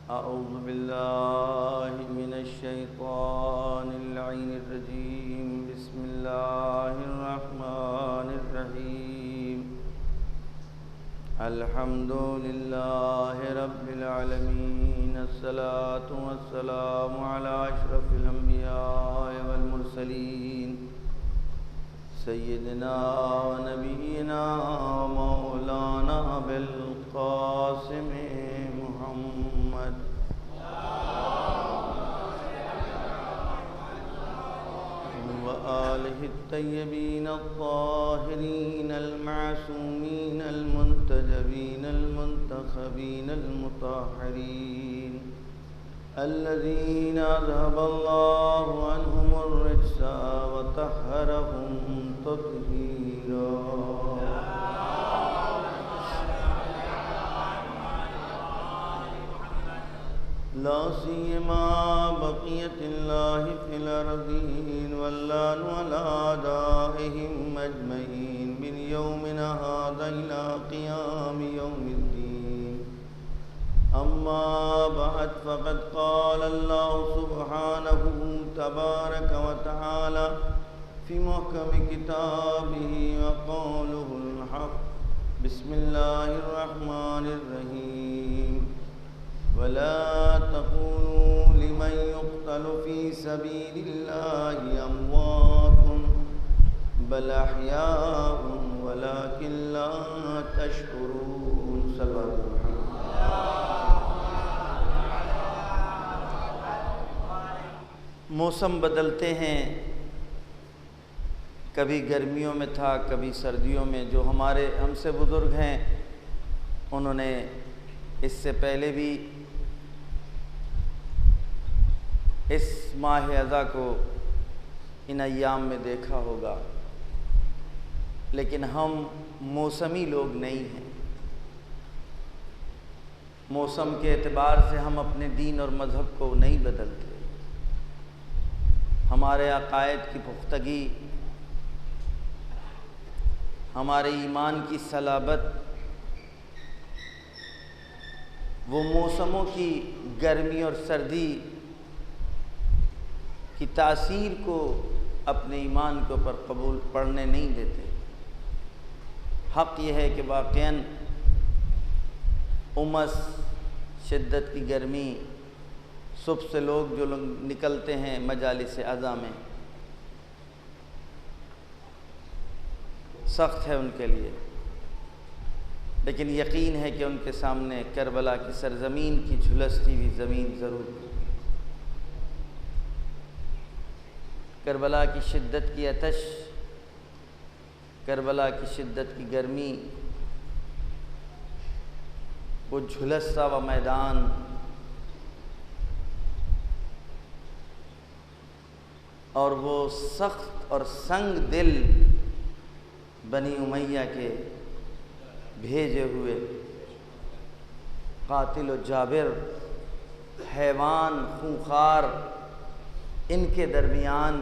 أعوذ بالله من الشيطان اللعين الرجيم. بسم الله الرحمن الرحيم. الحمد لله رب العالمين. الصلاة والسلام على أشرف الأنبياء والمرسلين سيدنا ونبينا ومولانا أبي القاسم محمد وآله الطيبين الطاهرين المعصومين المنتجبين المنتخبين المطهرين الذين أذهب الله عنهم الرجس وطهرهم تطهيرا. لا سيما بقية الله في الأرضين واللعن على أعدائهم أجمعين من يومنا هذا إلى قيام يوم الدين. أما بعد فقد قال الله سبحانه تبارك وتعالى في محكم كتابه وقوله الحق. بسم الله الرحمن الرحيم. ولا تقولوا لمن يقتل في سبيل الله أموات بل أحياء ولكن لا تشكرون. صلی اللہ علیہ وسلم. موسم بدلتے ہیں، کبھی گرمیوں میں تھا کبھی سردیوں میں. جو ہم سے بزرگ ہیں انہوں نے اس سے پہلے بھی اس ماہ اذا کو ان ایام میں دیکھا ہوگا، لیکن ہم موسمی لوگ نہیں ہیں. موسم کے اعتبار سے ہم اپنے دین اور مذہب کو نہیں بدلتے. ہمارے عقائد کی پختگی، ہمارے ایمان کی صلابت وہ موسموں کی گرمی اور سردی کی تاثیر کو اپنے ایمان کے اوپر قبول پڑھنے نہیں دیتے. حق یہ ہے کہ واقعاً امس، شدت کی گرمی، صبح سے لوگ جو نکلتے ہیں مجالس عزا میں، سخت ہے ان کے لیے، لیکن یقین ہے کہ ان کے سامنے کربلا کی سرزمین کی جھلستی ہوئی زمین ضرور ہے. کربلا کی شدت کی آتش، کربلا کی شدت کی گرمی، وہ جھلستا ہوا میدان، اور وہ سخت اور سنگ دل بنی امیہ کے بھیجے ہوئے قاتل و جابر حیوان خونخوار، ان کے درمیان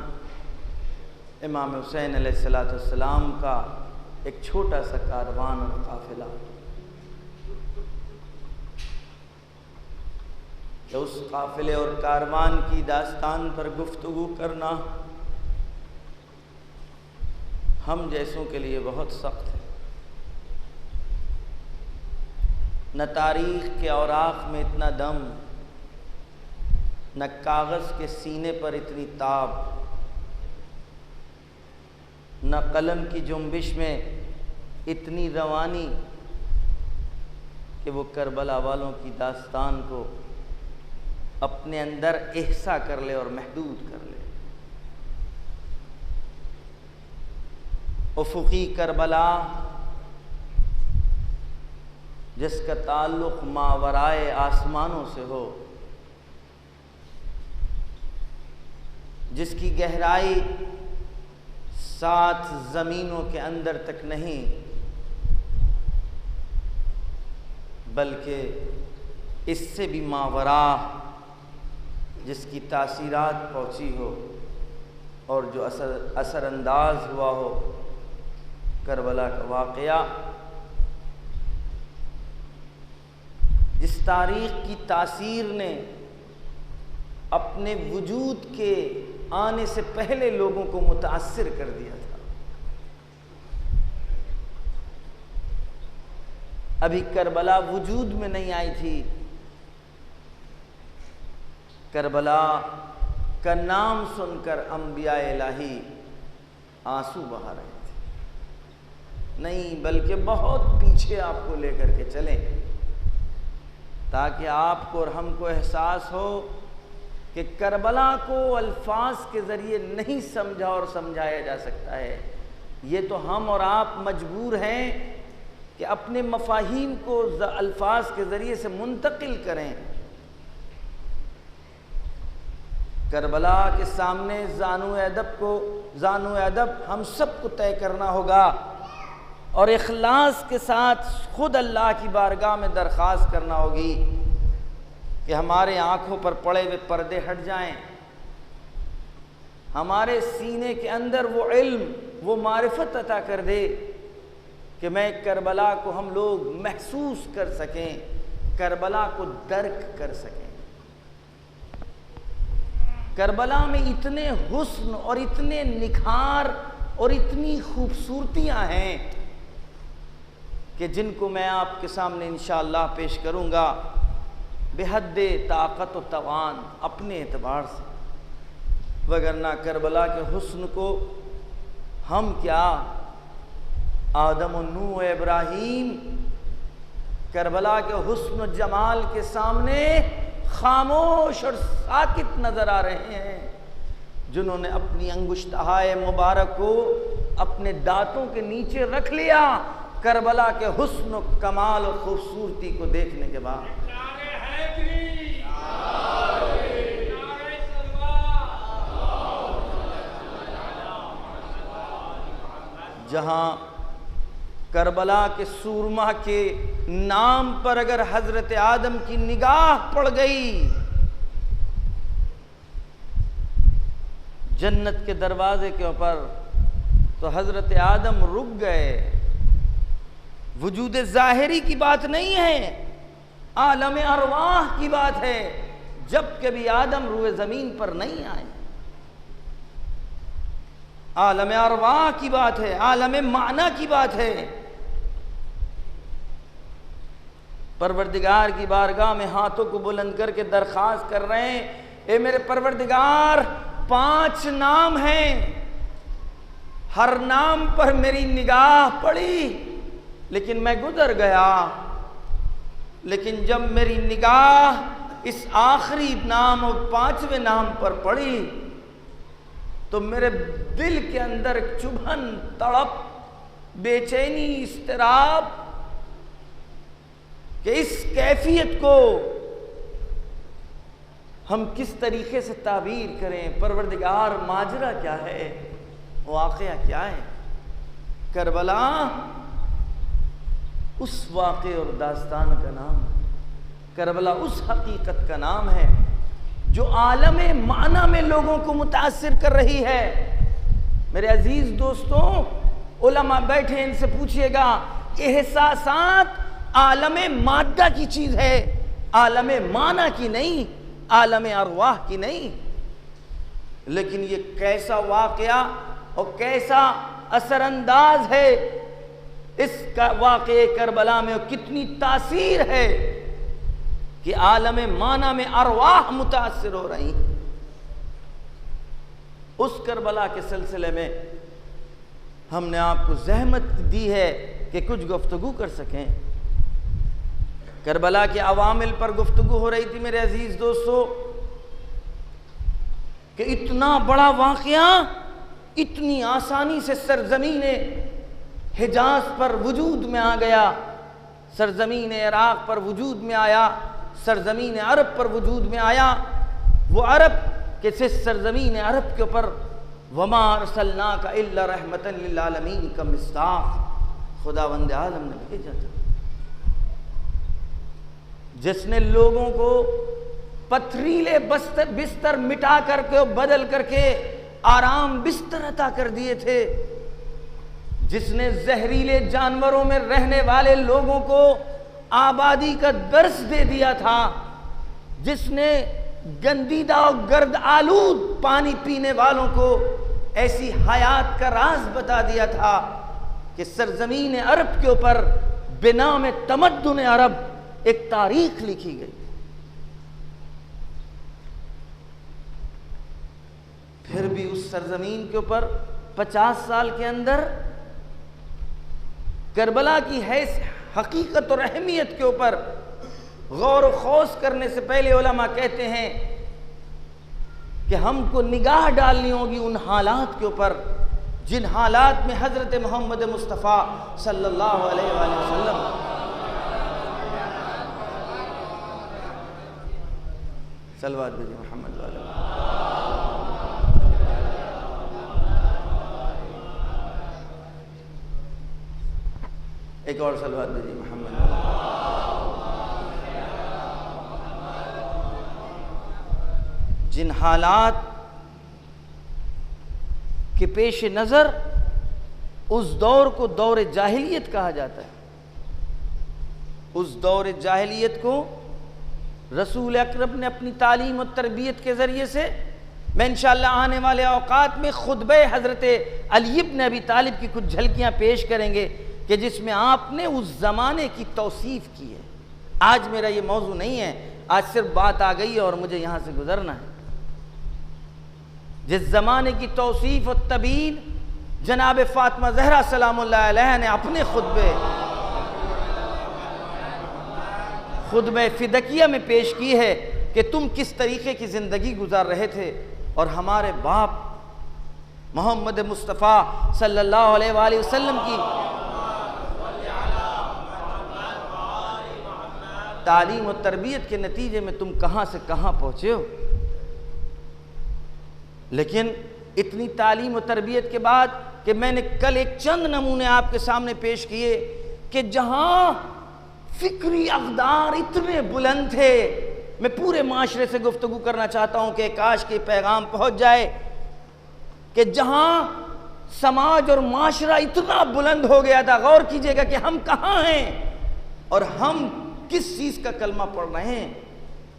امام حسین علیہ السلام کا ایک چھوٹا سا کاروان اور قافلہ. کہ اس قافلے اور کاروان کی داستان پر گفتگو کرنا ہم جیسوں کے لیے بہت سخت ہے. نہ تاریخ کے اوراق میں اتنا دم، نہ کاغذ کے سینے پر اتنی تاب، نہ قلم کی جنبش میں اتنی روانی کہ وہ کربلا والوں کی داستان کو اپنے اندر احسا کر لے اور محدود کر لے. افقی کربلا جس کا تعلق ماورائے آسمانوں سے ہو، جس کی گہرائی 7 زمینوں کے اندر تک نہیں بلکہ اس سے بھی ماورا، جس کی تاثیرات پہنچی ہو اور جو اثر انداز ہوا ہو. کربلا کا واقعہ جس تاریخ کی تاثیر نے اپنے وجود کے آنے سے پہلے لوگوں کو متاثر کر دیا تھا. ابھی کربلا وجود میں نہیں آئی تھی. کربلا کا نام سن کر انبیاء الہی آنسو بہا رہے تھے. نہیں، بلکہ بہت پیچھے آپ کو لے کر کے چلیں تاکہ آپ کو اور ہم کو احساس ہو کہ کربلا کو الفاظ کے ذریعے نہیں سمجھا اور سمجھایا جا سکتا ہے. یہ تو ہم اور آپ مجبور ہیں کہ اپنے مفاہیم کو الفاظ کے ذریعے سے منتقل کریں. کربلا کے سامنے زانو ادب ہم سب کو طے کرنا ہوگا اور اخلاص کے ساتھ خود اللہ کی بارگاہ میں درخواست کرنا ہوگی کہ ہمارے آنکھوں پر پڑے ہوئے پردے ہٹ جائیں، ہمارے سینے کے اندر وہ علم، وہ معرفت عطا کر دے کہ میں کربلا کو ہم لوگ محسوس کر سکیں، کربلا کو درک کر سکیں. کربلا میں اتنے حسن اور اتنے نکھار اور اتنی خوبصورتیاں ہیں کہ جن کو میں آپ کے سامنے انشاءاللہ پیش کروں گا بے حد طاقت و توان اپنے اعتبار سے. وگرنہ کربلا کے حسن کو ہم کیا، آدم و نوح و ابراہیم کربلا کے حسن و جمال کے سامنے خاموش اور ساکت نظر آ رہے ہیں، جنہوں نے اپنی انگشتہائے مبارک کو اپنے دانتوں کے نیچے رکھ لیا کربلا کے حسن و کمال اور خوبصورتی کو دیکھنے کے بعد. جہاں کربلا کے سورما کے نام پر اگر حضرت آدم کی نگاہ پڑ گئی، جنت کے دروازے کے اوپر، تو حضرت آدم رک گئے. وجود ظاہری کی بات نہیں ہے، عالم ارواح کی بات ہے. جب کبھی آدم روئے زمین پر نہیں آئے، عالم ارواح کی بات ہے، عالم معنی کی بات ہے. پروردگار کی بارگاہ میں ہاتھوں کو بلند کر کے درخواست کر رہے ہیں، اے میرے پروردگار 5 نام ہیں، ہر نام پر میری نگاہ پڑی لیکن میں گزر گیا، لیکن جب میری نگاہ اس آخری نام اور 5ویں نام پر پڑی تو میرے دل کے اندر ایک چبھن، تڑپ، بے چینی، اضطراب کہ اس کیفیت کو ہم کس طریقے سے تعبیر کریں. پروردگار ماجرا کیا ہے، واقعہ کیا ہے؟ کربلا اس واقعے اور داستان کا نام ہے، کربلا اس حقیقت کا نام ہے جو عالم معنی میں لوگوں کو متاثر کر رہی ہے. میرے عزیز دوستوں، علماء بیٹھے، ان سے پوچھئے گا، احساسات عالم مادہ کی چیز ہے، عالم معنی کی نہیں، عالم ارواح کی نہیں. لیکن یہ کیسا واقعہ اور کیسا اثر انداز ہے اس کا واقعہ کربلا میں، اور کتنی تاثیر ہے کہ عالم معنی میں ارواح متاثر ہو رہی ہیں. اس کربلا کے سلسلے میں ہم نے آپ کو زحمت دی ہے کہ کچھ گفتگو کر سکیں. کربلا کے عوامل پر گفتگو ہو رہی تھی میرے عزیز دوستو کہ اتنا بڑا واقعہ اتنی آسانی سے سرزمین حجاز پر وجود میں آ گیا، سرزمین عراق پر وجود میں آیا، سرزمین عرب پر وجود میں آیا. وہ عرب کہ جس سرزمین عرب کے اوپر وما ارسلناک الا رحمتا للعالمین کا مصداق خداوند عالم نے بھیجا تھا، جس نے لوگوں کو پتھریلے بستر مٹا کر کے بدل کر کے آرام بستر عطا کر دیے تھے، جس نے زہریلے جانوروں میں رہنے والے لوگوں کو آبادی کا درس دے دیا تھا، جس نے گندیدہ اور گرد آلود پانی پینے والوں کو ایسی حیات کا راز بتا دیا تھا کہ سرزمین عرب کے اوپر بنام تمدن عرب ایک تاریخ لکھی گئی۔ پھر بھی اس سرزمین کے اوپر 50 سال کے اندر کربلا کی حقیقت اور اہمیت کے اوپر غور و خوض کرنے سے پہلے علماء کہتے ہیں کہ ہم کو نگاہ ڈالنی ہوگی ان حالات کے اوپر جن حالات میں حضرت محمد مصطفیٰ صلی اللہ علیہ وآلہ وسلم صلوات بھیجیں محمد والے۔ ایک اور صلوات بھیجیں محمد والے۔ جن حالات کے پیش نظر اس دور کو دور جاہلیت کہا جاتا ہے، اس دور جاہلیت کو رسول اکرم نے اپنی تعلیم و تربیت کے ذریعے سے، میں انشاءاللہ آنے والے اوقات میں خطبہ حضرت علی بن ابی طالب کی کچھ جھلکیاں پیش کریں گے کہ جس میں آپ نے اس زمانے کی توصیف کی ہے۔ آج میرا یہ موضوع نہیں ہے، آج صرف بات آ گئی ہے اور مجھے یہاں سے گزرنا ہے۔ جس زمانے کی توصیف و تبیین جناب فاطمہ زہرا سلام اللہ علیہ نے اپنے خطبہ فدکیہ میں پیش کی ہے کہ تم کس طریقے کی زندگی گزار رہے تھے، اور ہمارے باپ محمد مصطفیٰ صلی اللہ علیہ وآلہ وسلم کی تعلیم و تربیت کے نتیجے میں تم کہاں سے کہاں پہنچے ہو۔ لیکن اتنی تعلیم و تربیت کے بعد کہ میں نے کل ایک چند نمونے آپ کے سامنے پیش کیے کہ جہاں فکری اقدار اتنے بلند تھے، میں پورے معاشرے سے گفتگو کرنا چاہتا ہوں کہ کاش کے پیغام پہنچ جائے کہ جہاں سماج اور معاشرہ اتنا بلند ہو گیا تھا، غور کیجئے گا کہ ہم کہاں ہیں اور ہم کس چیز کا کلمہ پڑھ رہے ہیں۔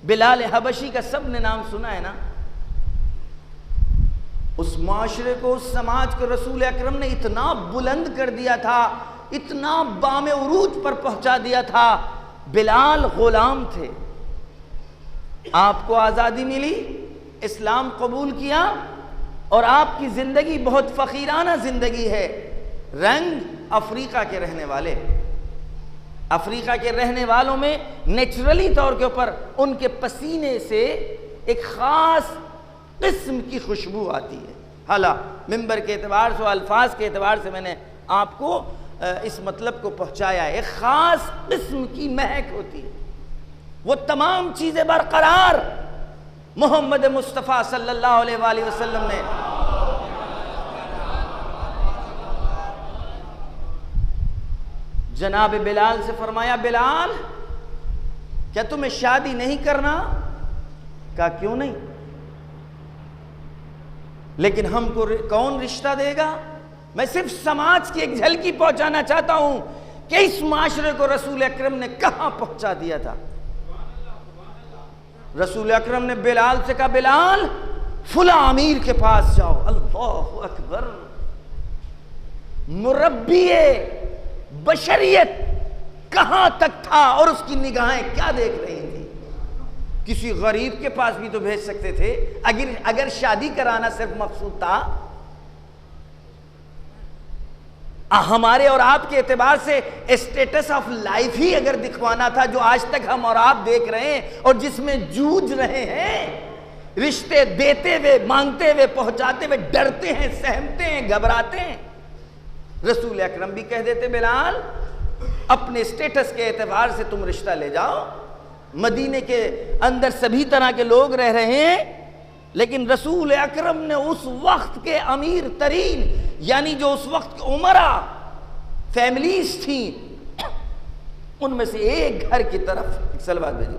بلال حبشی کا سب نے نام سنا ہے نا؟ اس معاشرے کو، اس سماج کو رسول اکرم نے اتنا بلند کر دیا تھا، اتنا بام عروج پر پہنچا دیا تھا۔ بلال غلام تھے، آپ کو آزادی ملی، اسلام قبول کیا، اور آپ کی زندگی بہت فقیرانہ زندگی ہے۔ رنگ افریقہ کے رہنے والے، افریقہ کے رہنے والوں میں نیچرلی طور کے اوپر ان کے پسینے سے ایک خاص قسم کی خوشبو آتی ہے۔ حالا منبر کے اعتبار سے، الفاظ کے اعتبار سے میں نے آپ کو اس مطلب کو پہنچایا ہے، ایک خاص قسم کی مہک ہوتی ہے۔ وہ تمام چیزیں برقرار محمد مصطفیٰ صلی اللہ علیہ وآلہ وسلم نے جناب بلال سے فرمایا، بلال کیا تمہیں شادی نہیں کرنا؟ کہا کیوں نہیں، لیکن ہم کو کون رشتہ دے گا؟ میں صرف سماج کی ایک جھلکی پہنچانا چاہتا ہوں کہ اس معاشرے کو رسول اکرم نے کہاں پہنچا دیا تھا۔ رسول اکرم نے بلال سے کہا، بلال فلاں امیر کے پاس جاؤ۔ اللہ اکبر! مربی بشریت کہاں تک تھا اور اس کی نگاہیں کیا دیکھ رہی تھی؟ کسی غریب کے پاس بھی تو بھیج سکتے تھے اگر شادی کرانا صرف مقصود تھا۔ ہمارے اور آپ کے اعتبار سے اسٹیٹس آف لائف ہی اگر دکھوانا تھا جو آج تک ہم اور آپ دیکھ رہے ہیں اور جس میں جوجھ رہے ہیں، رشتے دیتے ہوئے، مانگتے ہوئے، پہنچاتے ہوئے ڈرتے ہیں، سہمتے ہیں، گھبراتے ہیں۔ رسول اکرم بھی کہہ دیتے، بلال اپنے اسٹیٹس کے اعتبار سے تم رشتہ لے جاؤ، مدینے کے اندر سبھی طرح کے لوگ رہ رہے ہیں، لیکن رسول اکرم نے اس وقت کے امیر ترین، یعنی جو اس وقت کے عمرہ فیملیز تھیں، ان میں سے ایک گھر کی طرف ایک صلوات بھیجو۔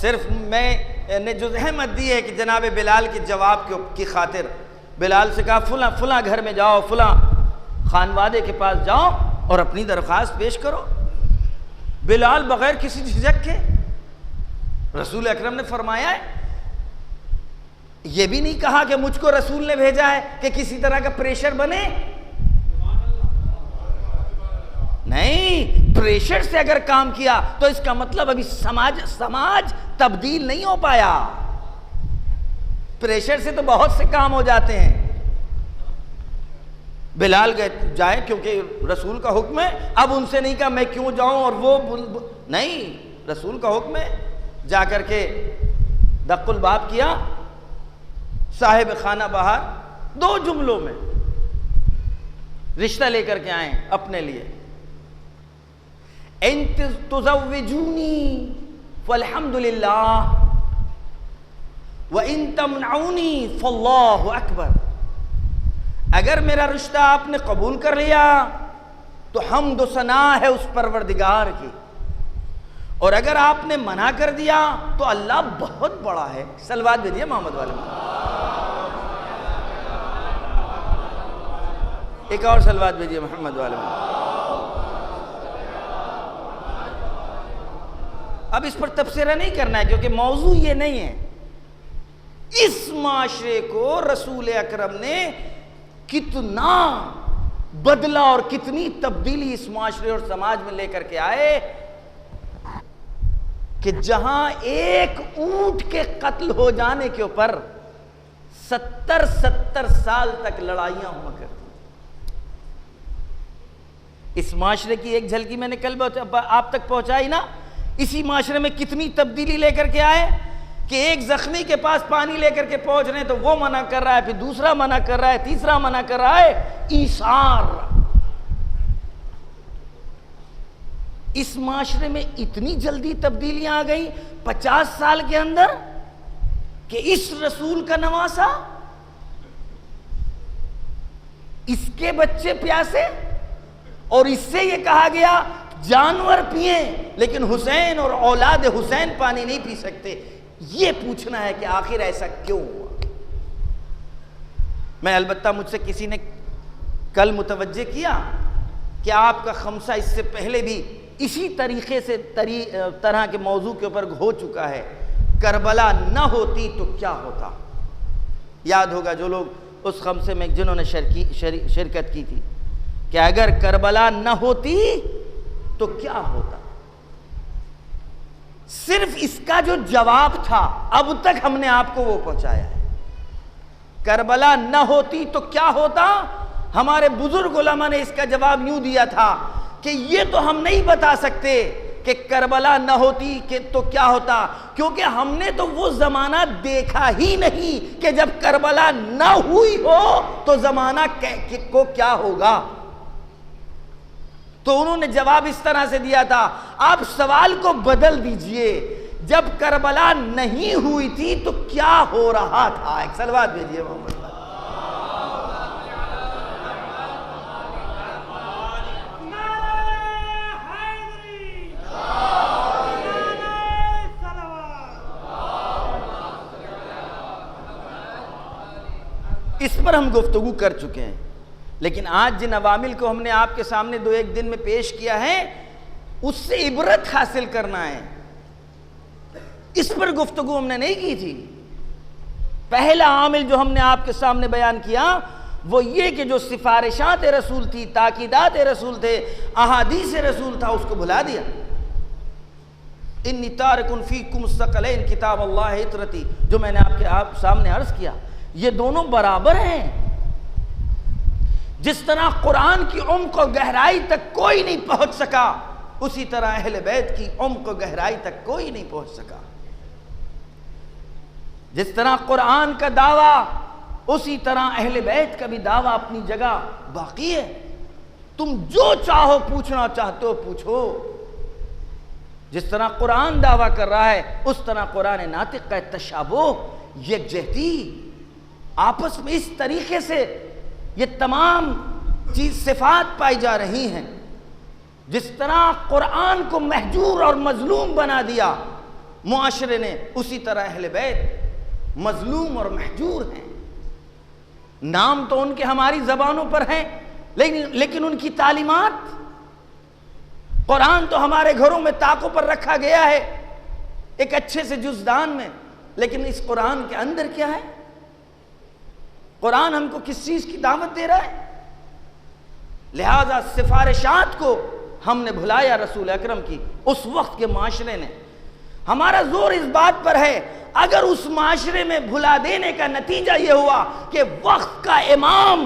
صرف میں نے جو زحمت دی ہے کہ جناب بلال کے جواب کی خاطر بلال سے کہا فلاں فلاں گھر میں جاؤ، فلاں خانوادے کے پاس جاؤ اور اپنی درخواست پیش کرو۔ بلال بغیر کسی جھجک کے، رسول اکرم نے فرمایا ہے، یہ بھی نہیں کہا کہ مجھ کو رسول نے بھیجا ہے کہ کسی طرح کا پریشر بنے، نہیں، پریشر سے اگر کام کیا تو اس کا مطلب ابھی سماج تبدیل نہیں ہو پایا۔ پریشر سے تو بہت سے کام ہو جاتے ہیں۔ بلال جائے کیونکہ رسول کا حکم ہے، اب ان سے نہیں کہا میں کیوں جاؤں اور وہ نہیں، رسول کا حکم ہے، جا کر کے دق الباب کیا، صاحب خانہ باہر 2 جملوں میں رشتہ لے کر کے آئیں اپنے لیے، ان تزوجونی فالحمدللہ وان تمنعونی فاللہ اکبر، اگر میرا رشتہ آپ نے قبول کر لیا تو حمد و ثنا ہے اس پروردگار کی، اور اگر آپ نے منع کر دیا تو اللہ بہت بڑا ہے۔ صلوات بھیجیے محمد والے میں، ایک اور صلوات بھیجیے محمد والے میں۔ اب اس پر تبصرہ نہیں کرنا ہے کیونکہ موضوع یہ نہیں ہے۔ اس معاشرے کو رسول اکرم نے کتنا بدلہ اور کتنی تبدیلی اس معاشرے اور سماج میں لے کر کے آئے کہ جہاں ایک اونٹ کے قتل ہو جانے کے اوپر 70 سال تک لڑائیاں ہوا کرتی۔ اس معاشرے کی ایک جھلکی میں نے کل آپ تک پہنچائی نا، اسی معاشرے میں کتنی تبدیلی لے کر کے آئے کہ ایک زخمی کے پاس پانی لے کر کے پہنچ رہے ہیں تو وہ منع کر رہا ہے، پھر دوسرا منع کر رہا ہے، تیسرا منع کر رہا ہے، ایثار۔ اس معاشرے میں اتنی جلدی تبدیلیاں آ گئی 50 سال کے اندر کہ اس رسول کا نواسا، اس کے بچے پیاسے، اور اس سے یہ کہا گیا جانور پئیں لیکن حسین اور اولاد حسین پانی نہیں پی سکتے۔ یہ پوچھنا ہے کہ آخر ایسا کیوں ہوا؟ میں البتہ مجھ سے کسی نے کل متوجہ کیا کہ آپ کا خمسہ اس سے پہلے بھی اسی طریقے سے طرح کے موضوع کے اوپر ہو چکا ہے، کربلا نہ ہوتی تو کیا ہوتا۔ یاد ہوگا جو لوگ اس خمسے میں جنہوں نے شرکت کی تھی کہ اگر کربلا نہ ہوتی تو کیا ہوتا۔ صرف اس کا جو جواب تھا اب تک ہم نے آپ کو وہ پہنچایا ہے۔ کربلا نہ ہوتی تو کیا ہوتا، ہمارے بزرگ علماء نے اس کا جواب یوں دیا تھا کہ یہ تو ہم نہیں بتا سکتے کہ کربلا نہ ہوتی تو کیا ہوتا، کیونکہ ہم نے تو وہ زمانہ دیکھا ہی نہیں کہ جب کربلا نہ ہوئی ہو تو زمانہ کو کیا ہوگا۔ تو انہوں نے جواب اس طرح سے دیا تھا، آپ سوال کو بدل دیجئے، جب کربلا نہیں ہوئی تھی تو کیا ہو رہا تھا۔ ایک صلوات بھیجیے محمد۔ اس پر ہم گفتگو کر چکے ہیں، لیکن آج جن عوامل کو ہم نے آپ کے سامنے 2-1 دن میں پیش کیا ہے اس سے عبرت حاصل کرنا ہے، اس پر گفتگو ہم نے نہیں کی تھی۔ پہلا عامل جو ہم نے آپ کے سامنے بیان کیا وہ یہ کہ جو سفارشات رسول تھی، تاکیدات رسول تھے، احادیث رسول تھا، اس کو بھلا دیا۔ انی تارک فیکم الثقلین کتاب اللہ عطرتی، جو میں نے آپ سامنے عرض کیا، یہ دونوں برابر ہیں۔ جس طرح قرآن کی عمق و گہرائی تک کوئی نہیں پہنچ سکا، اسی طرح اہل بیت کی عمق و گہرائی تک کوئی نہیں پہنچ سکا۔ جس طرح قرآن کا دعویٰ، اسی طرح اہل بیت کا بھی دعویٰ اپنی جگہ باقی ہے۔ تم جو چاہو پوچھنا چاہتے ہو پوچھو۔ جس طرح قرآن دعویٰ کر رہا ہے اس طرح قرآن ناطق کا تشابہ، یکجہتی، آپس میں اس طریقے سے یہ تمام صفات پائی جا رہی ہیں۔ جس طرح قرآن کو محجور اور مظلوم بنا دیا، معاشرے نے، اسی طرح اہل بیت مظلوم اور محجور ہیں۔ نام تو ان کے ہماری زبانوں پر ہیں، لیکن ان کی تعلیمات، قرآن تو ہمارے گھروں میں طاقوں پر رکھا گیا ہے ایک اچھے سے جزدان میں، لیکن اس قرآن کے اندر کیا ہے؟ قرآن ہم کو کس چیز کی دعوت دے رہا ہے؟ لہذا سفارشات کو ہم نے بھلایا رسول اکرم کی، اس وقت کے معاشرے نے۔ ہمارا زور اس بات پر ہے، اگر اس معاشرے میں بھلا دینے کا نتیجہ یہ ہوا کہ وقت کا امام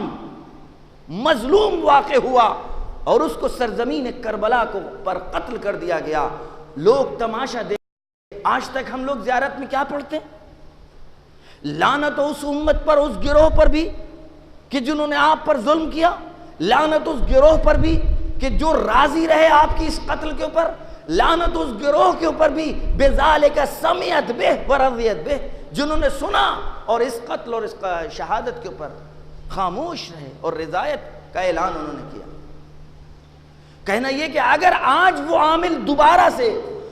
مظلوم واقع ہوا اور اس کو سرزمین کربلا کو پر قتل کر دیا گیا، لوگ تماشا دیکھ۔ آج تک ہم لوگ زیارت میں کیا پڑھتے ہیں؟ لعنت اس امت پر، اس گروہ پر بھی کہ جنہوں نے آپ پر ظلم کیا، لعنت اس گروہ پر بھی کہ جو راضی رہے آپ کی اس قتل کے اوپر، لعنت اس گروہ کے اوپر بھی بذالک سمعت بہ ورضیت بہ، جنہوں نے سنا اور اس قتل اور اس شہادت کے اوپر خاموش رہے اور رضایت کا اعلان انہوں نے کیا۔ کہنا یہ کہ اگر آج وہ عامل دوبارہ سے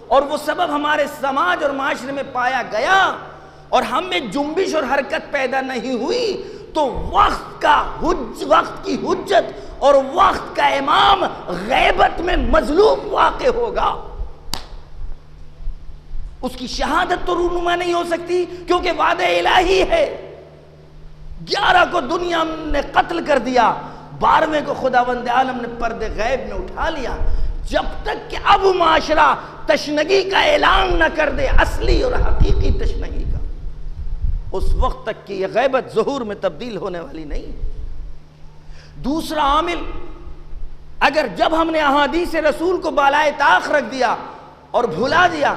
اور وہ سبب ہمارے سماج اور معاشرے میں پایا گیا اور ہم میں جنبش اور حرکت پیدا نہیں ہوئی، تو وقت کی حجت اور وقت کا امام غیبت میں مظلوم واقع ہوگا۔ اس کی شہادت تو رونما نہیں ہو سکتی، کیونکہ وعدہ الہی ہے۔ 11 کو دنیا نے قتل کر دیا، 12ویں کو خداوند عالم نے پردے غیب میں اٹھا لیا۔ جب تک کہ اب معاشرہ تشنگی کا اعلان نہ کر دے، اصلی اور حقیقی تشنگی کا، اس وقت تک کہ یہ غیبت ظہور میں تبدیل ہونے والی نہیں۔ دوسرا عامل، اگر جب ہم نے احادیث رسول کو بالائے طاق رکھ دیا اور بھلا دیا،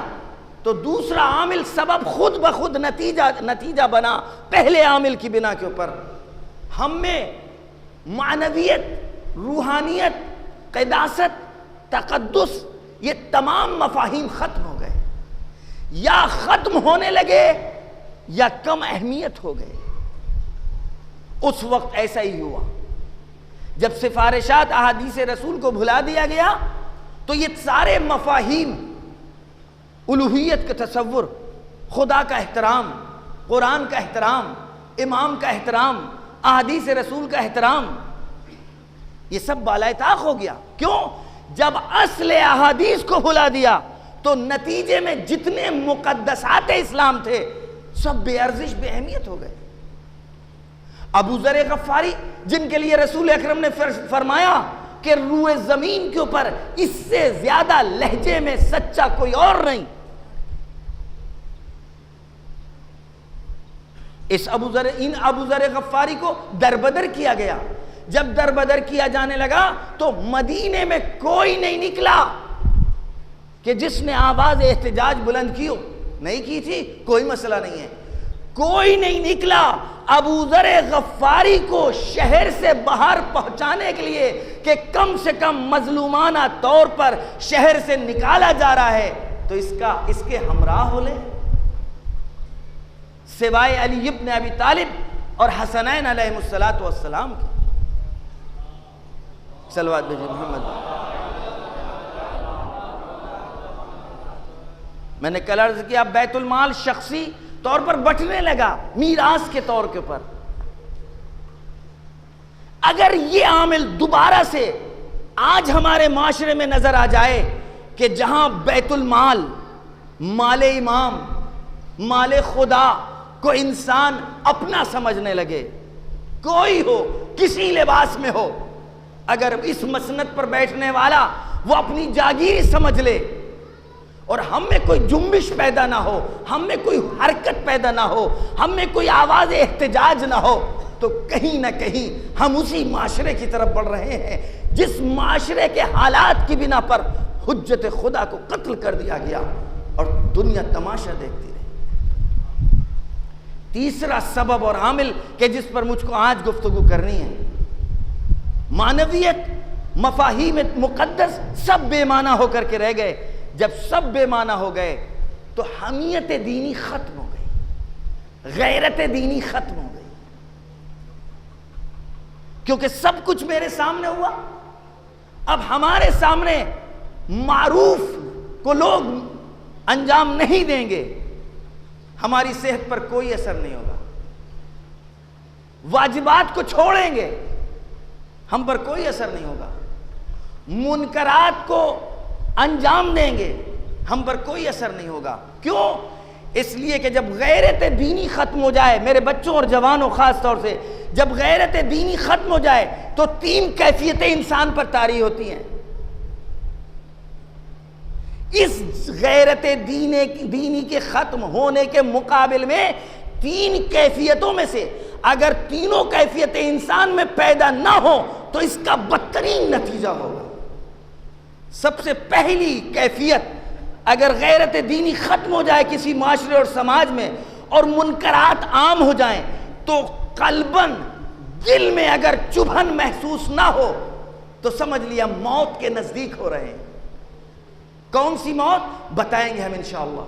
تو دوسرا عامل سبب خود بخود نتیجہ بنا پہلے عامل کی بنا کے اوپر۔ ہم میں معنویت، روحانیت، قداست، تقدس، یہ تمام مفاہیم ختم ہو گئے، یا ختم ہونے لگے یا کم اہمیت ہو گئے۔ اس وقت ایسا ہی ہوا جب سفارشات احادیث رسول کو بھلا دیا گیا، تو یہ سارے مفاہیم، الوہیت کا تصور، خدا کا احترام، قرآن کا احترام، امام کا احترام، احادیث رسول کا احترام، یہ سب بالائے طاق ہو گیا۔ کیوں؟ جب اصل احادیث کو بھلا دیا تو نتیجے میں جتنے مقدسات اسلام تھے سب بے ارزش، بے اہمیت ہو گئے۔ ابو ذر غفاری، جن کے لیے رسول اکرم نے فرمایا کہ روئے زمین کے اوپر اس سے زیادہ لہجے میں سچا کوئی اور نہیں، ان ابو ذر غفاری کو دربدر کیا گیا۔ جب دربدر کیا جانے لگا تو مدینے میں کوئی نہیں نکلا کہ جس نے آواز احتجاج بلند کی ہو، نہیں کی تھی، کوئی مسئلہ نہیں ہے، کوئی نہیں نکلا ابو ذر غفاری کو شہر سے باہر پہنچانے کے لیے کہ کم سے کم مظلومانہ طور پر شہر سے نکالا جا رہا ہے تو اس کے ہمراہ ہو لے، سوائے علی ابن ابی طالب اور حسنین علیہ السلام کے۔ صلوات بھیجیں محمد۔ میں نے کل عرض کیا، بیت المال شخصی طور پر بٹنے لگا میراث کے طور کے اوپر۔ اگر یہ عامل دوبارہ سے آج ہمارے معاشرے میں نظر آ جائے کہ جہاں بیت المال، مال امام، مال خدا کو انسان اپنا سمجھنے لگے، کوئی ہو، کسی لباس میں ہو، اگر اس مسند پر بیٹھنے والا وہ اپنی جاگیر سمجھ لے اور ہم میں کوئی جنبش پیدا نہ ہو، ہم میں کوئی حرکت پیدا نہ ہو، ہم میں کوئی آواز احتجاج نہ ہو، تو کہیں نہ کہیں ہم اسی معاشرے کی طرف بڑھ رہے ہیں جس معاشرے کے حالات کی بنا پر حجت خدا کو قتل کر دیا گیا اور دنیا تماشا دیکھتی رہی۔ تیسرا سبب اور عامل کہ جس پر مجھ کو آج گفتگو کرنی ہے، معنویت، مفاہیم مقدس سب بے معنی ہو کر کے رہ گئے۔ جب سب بے معنی ہو گئے تو حمیت دینی ختم ہو گئی، غیرت دینی ختم ہو گئی، کیونکہ سب کچھ میرے سامنے ہوا۔ اب ہمارے سامنے معروف کو لوگ انجام نہیں دیں گے ہماری صحت پر کوئی اثر نہیں ہوگا. واجبات کو چھوڑیں گے ہم پر کوئی اثر نہیں ہوگا. منکرات کو انجام دیں گے ہم پر کوئی اثر نہیں ہوگا. کیوں؟ اس لیے کہ جب غیرت دینی ختم ہو جائے، میرے بچوں اور جوانوں خاص طور سے، جب غیرت دینی ختم ہو جائے تو 3 کیفیتیں انسان پر طاری ہوتی ہیں. اس غیرت دینی کے ختم ہونے کے مقابل میں 3 کیفیتوں میں سے اگر تینوں کیفیتیں انسان میں پیدا نہ ہو تو اس کا بدترین نتیجہ ہوگا. سب سے پہلی کیفیت، اگر غیرت دینی ختم ہو جائے کسی معاشرے اور سماج میں اور منکرات عام ہو جائیں تو قلباً دل میں اگر چبھن محسوس نہ ہو تو سمجھ لیا موت کے نزدیک ہو رہے ہیں. کون سی موت؟ بتائیں گے ہم انشاءاللہ.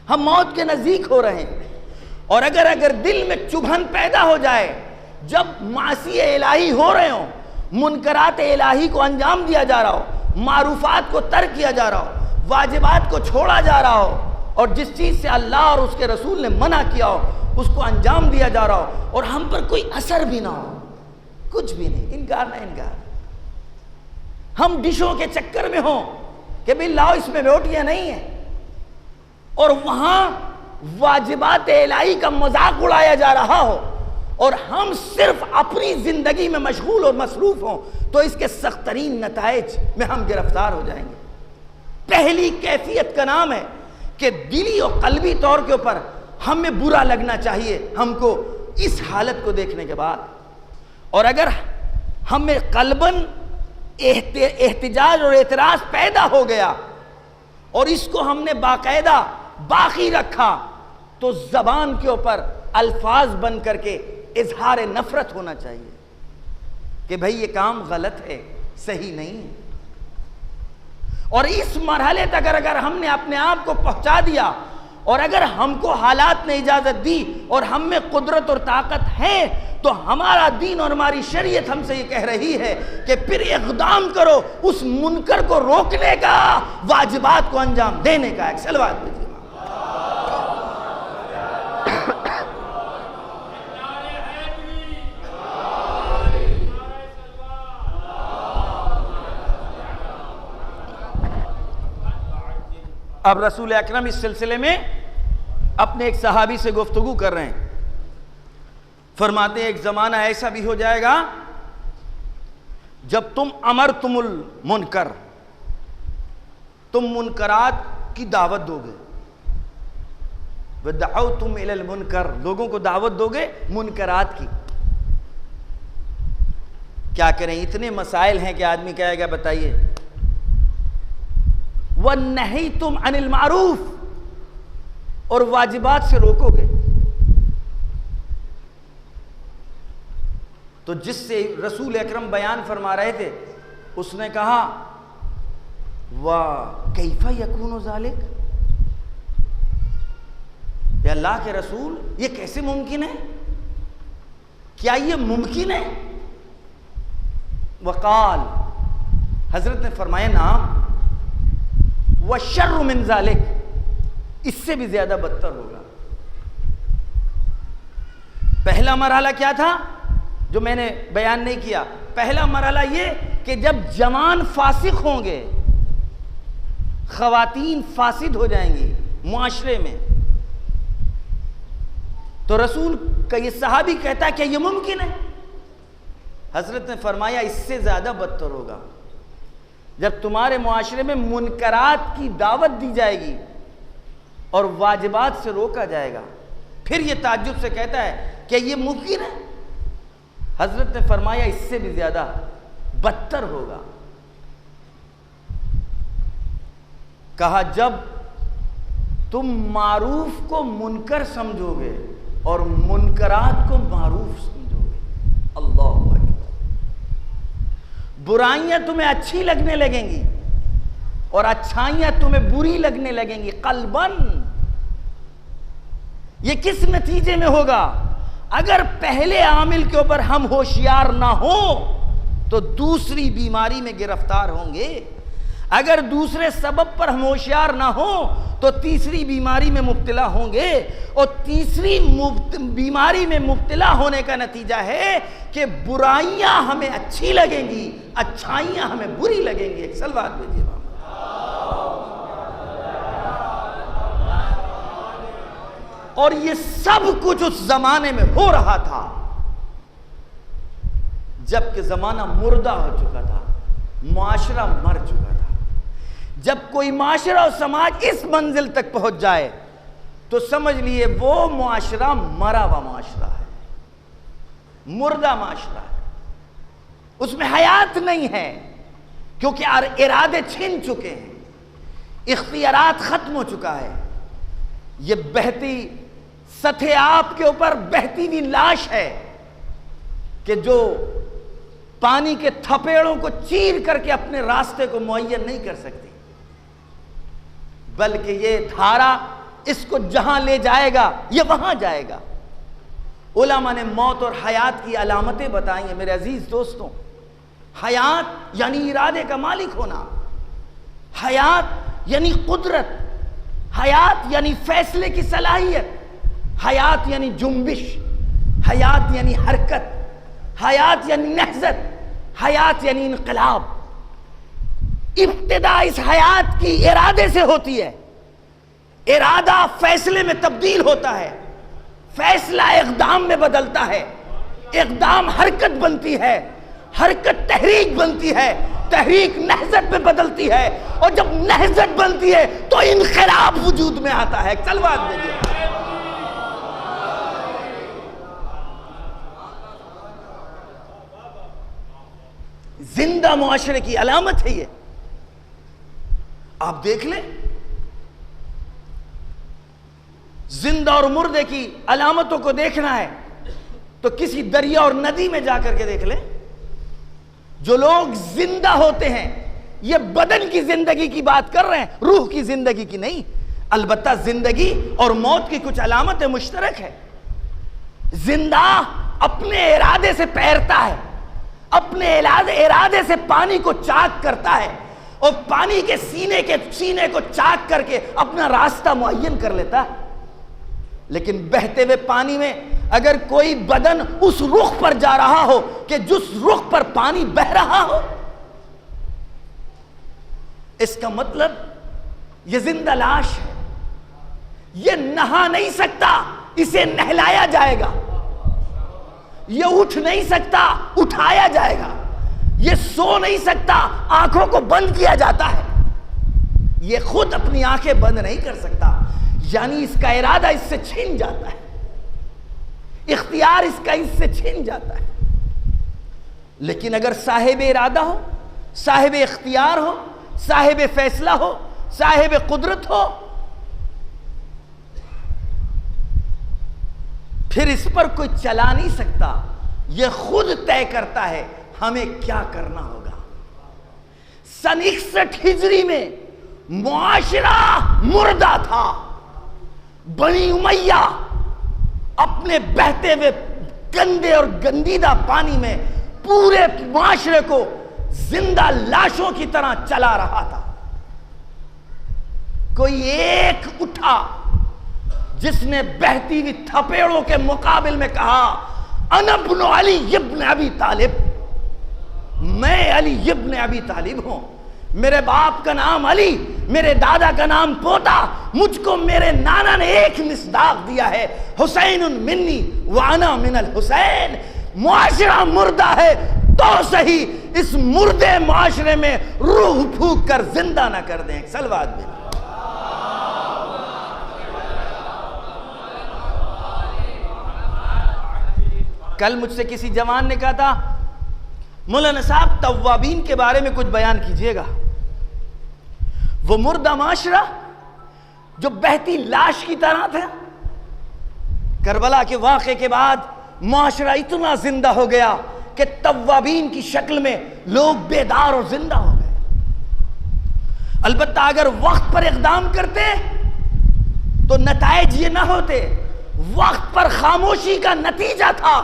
ہم موت کے نزدیک ہو رہے ہیں. اور اگر دل میں چبھن پیدا ہو جائے، جب معاصی الہی ہو رہے ہوں، منکرات الہی کو انجام دیا جا رہا ہو، معروفات کو ترک کیا جا رہا ہو، واجبات کو چھوڑا جا رہا ہو، اور جس چیز سے اللہ اور اس کے رسول نے منع کیا ہو اس کو انجام دیا جا رہا ہو، اور ہم پر کوئی اثر بھی نہ ہو، کچھ بھی نہیں، انکار نہ انکار، ہم ڈشوں کے چکر میں ہوں کہ بھئی لاؤ اس میں روٹیاں نہیں ہیں، اور وہاں واجبات الہی کا مذاق اڑایا جا رہا ہو اور ہم صرف اپنی زندگی میں مشغول اور مصروف ہوں، تو اس کے سخت ترین نتائج میں ہم گرفتار ہو جائیں گے. پہلی کیفیت کا نام ہے کہ دلی اور قلبی طور کے اوپر ہمیں برا لگنا چاہیے ہم کو اس حالت کو دیکھنے کے بعد. اور اگر ہمیں قلباً احتجاج اور اعتراض پیدا ہو گیا اور اس کو ہم نے باقاعدہ باقی رکھا تو زبان کے اوپر الفاظ بن کر کے اظہار نفرت ہونا چاہیے کہ بھئی یہ کام غلط ہے، صحیح نہیں ہے. اور اس مرحلے تک اگر ہم نے اپنے آپ کو پہنچا دیا اور اگر ہم کو حالات نے اجازت دی اور ہم میں قدرت اور طاقت ہے تو ہمارا دین اور ہماری شریعت ہم سے یہ کہہ رہی ہے کہ پھر اقدام کرو اس منکر کو روکنے کا، واجبات کو انجام دینے کا. ایک صلوات دیجیے. اب رسول اکرم اس سلسلے میں اپنے ایک صحابی سے گفتگو کر رہے ہیں. فرماتے ہیں ایک زمانہ ایسا بھی ہو جائے گا جب تم امرتم المنکر، تم منکرات کی دعوت دو گے، وَدَعَوْتُمْ إِلَى الْمُنْكَرِ، لوگوں کو دعوت دو گے منکرات کی. کیا کریں؟ اتنے مسائل ہیں کہ آدمی کہے گا بتائیے. وَنَّهَيْتُمْ عَنِ الْمَعْرُوفِ، اور واجبات سے روکو گے. تو جس سے رسول اکرم بیان فرما رہے تھے اس نے کہا وَكَيْفَ يَكُونُ ذَلِكَ، یا اللہ کے رسول یہ کیسے ممکن ہے؟ کیا یہ ممکن ہے؟ وقال، حضرت نے فرمایا نعم، وَالشَّرُّ مِنْ ذَلِكَ، اس سے بھی زیادہ بدتر ہوگا. پہلا مرحلہ کیا تھا جو میں نے بیان نہیں کیا؟ پہلا مرحلہ یہ کہ جب جوان فاسق ہوں گے، خواتین فاسد ہو جائیں گی معاشرے میں، تو رسول کا یہ صحابی کہتا ہے کہ یہ ممکن ہے؟ حضرت نے فرمایا اس سے زیادہ بدتر ہوگا جب تمہارے معاشرے میں منکرات کی دعوت دی جائے گی اور واجبات سے روکا جائے گا. پھر یہ تعجب سے کہتا ہے کہ یہ ممکن ہے؟ حضرت نے فرمایا اس سے بھی زیادہ بدتر ہوگا. کہا جب تم معروف کو منکر سمجھو گے اور منکرات کو معروف سمجھو گے. اللہ اکبر. برائیاں تمہیں اچھی لگنے لگیں گی اور اچھائیاں تمہیں بری لگنے لگیں گی. قلباً یہ کس نتیجے میں ہوگا؟ اگر پہلے عامل کے اوپر ہم ہوشیار نہ ہوں تو دوسری بیماری میں گرفتار ہوں گے. اگر دوسرے سبب پر ہم ہوشیار نہ ہوں تو تیسری بیماری میں مبتلا ہوں گے، اور تیسری بیماری میں مبتلا ہونے کا نتیجہ ہے کہ برائیاں ہمیں اچھی لگیں گی، اچھائیاں ہمیں بری لگیں گی۔ ایک صلوات بھیجیے۔ اور یہ سب کچھ اس زمانے میں ہو رہا تھا جبکہ زمانہ مردہ ہو چکا تھا، معاشرہ مر چکا تھا۔ جب کوئی معاشرہ اور سماج اس منزل تک پہنچ جائے تو سمجھ لیے وہ معاشرہ مرا ہوا معاشرہ ہے، مردہ معاشرہ ہے، اس میں حیات نہیں ہے، کیونکہ ارادے چھن چکے ہیں، اختیارات ختم ہو چکا ہے۔ یہ بہتی سطح آپ کے اوپر بہتی ہوئی لاش ہے کہ جو پانی کے تھپیڑوں کو چیر کر کے اپنے راستے کو معین نہیں کر سکتی، بلکہ یہ دھارا اس کو جہاں لے جائے گا یہ وہاں جائے گا۔ علماء نے موت اور حیات کی علامتیں بتائی ہیں میرے عزیز دوستوں۔ حیات یعنی ارادے کا مالک ہونا، حیات یعنی قدرت، حیات یعنی فیصلے کی صلاحیت، حیات یعنی جنبش، حیات یعنی حرکت، حیات یعنی نہضت، حیات یعنی انقلاب۔ ابتدا اس حیات کی ارادے سے ہوتی ہے، ارادہ فیصلے میں تبدیل ہوتا ہے، فیصلہ اقدام میں بدلتا ہے، اقدام حرکت بنتی ہے، حرکت تحریک بنتی ہے، تحریک نہضت میں بدلتی ہے، اور جب نہضت بنتی ہے تو انقلاب وجود میں آتا ہے۔ صلوات دیجیے۔ زندہ معاشرے کی علامت ہے یہ۔ آپ دیکھ لیں، زندہ اور مردے کی علامتوں کو دیکھنا ہے تو کسی دریا اور ندی میں جا کر کے دیکھ لیں۔ جو لوگ زندہ ہوتے ہیں یہ بدن کی زندگی کی بات کر رہے ہیں، روح کی زندگی کی نہیں۔ البتہ زندگی اور موت کی کچھ علامتیں مشترک ہے۔ زندہ اپنے ارادے سے پیرتا ہے، اپنے ارادے سے پانی کو چاک کرتا ہے، اور پانی کے سینے کو چاک کر کے اپنا راستہ معین کر لیتا ہے۔ لیکن بہتے ہوئے پانی میں اگر کوئی بدن اس رخ پر جا رہا ہو کہ جس رخ پر پانی بہ رہا ہو، اس کا مطلب یہ زندہ لاش ہے، یہ نہا نہیں سکتا، اسے نہلایا جائے گا، یہ اٹھ نہیں سکتا، اٹھایا جائے گا، یہ سو نہیں سکتا، آنکھوں کو بند کیا جاتا ہے، یہ خود اپنی آنکھیں بند نہیں کر سکتا، یعنی اس کا ارادہ اس سے چھن جاتا ہے، اختیار اس کا اس سے چھن جاتا ہے۔ لیکن اگر صاحب ارادہ ہو، صاحب اختیار ہو، صاحب فیصلہ ہو، صاحب قدرت ہو، پھر اس پر کوئی چلا نہیں سکتا، یہ خود طے کرتا ہے ہمیں کیا کرنا ہوگا۔ سن 61 ہجری میں معاشرہ مردہ تھا، بنی امیہ اپنے بہتے ہوئے گندے اور گندیدہ پانی میں پورے معاشرے کو زندہ لاشوں کی طرح چلا رہا تھا۔ کوئی ایک اٹھا جس نے بہتی ہوئی تھپیڑوں کے مقابل میں کہا انا ابن علی ابن ابی طالب، میں علی ابن ابی طالب ہوں، میرے باپ کا نام علی، میرے دادا کا نام پوتا، مجھ کو میرے نانا نے ایک مصداق دیا ہے، حسین منی وانا من الحسین۔ معاشرہ مردہ ہے تو صحیح، اس مردے معاشرے میں روح پھونک کر زندہ نہ کر دیں۔ صلوات بھی۔ کل مجھ سے کسی جوان نے کہا تھا مولانا صاحب توابین کے بارے میں کچھ بیان کیجئے گا۔ وہ مردہ معاشرہ جو بہتی لاش کی طرح تھا، کربلا کے واقعے کے بعد معاشرہ اتنا زندہ ہو گیا کہ توابین کی شکل میں لوگ بیدار اور زندہ ہو گئے۔ البتہ اگر وقت پر اقدام کرتے تو نتائج یہ نہ ہوتے۔ وقت پر خاموشی کا نتیجہ تھا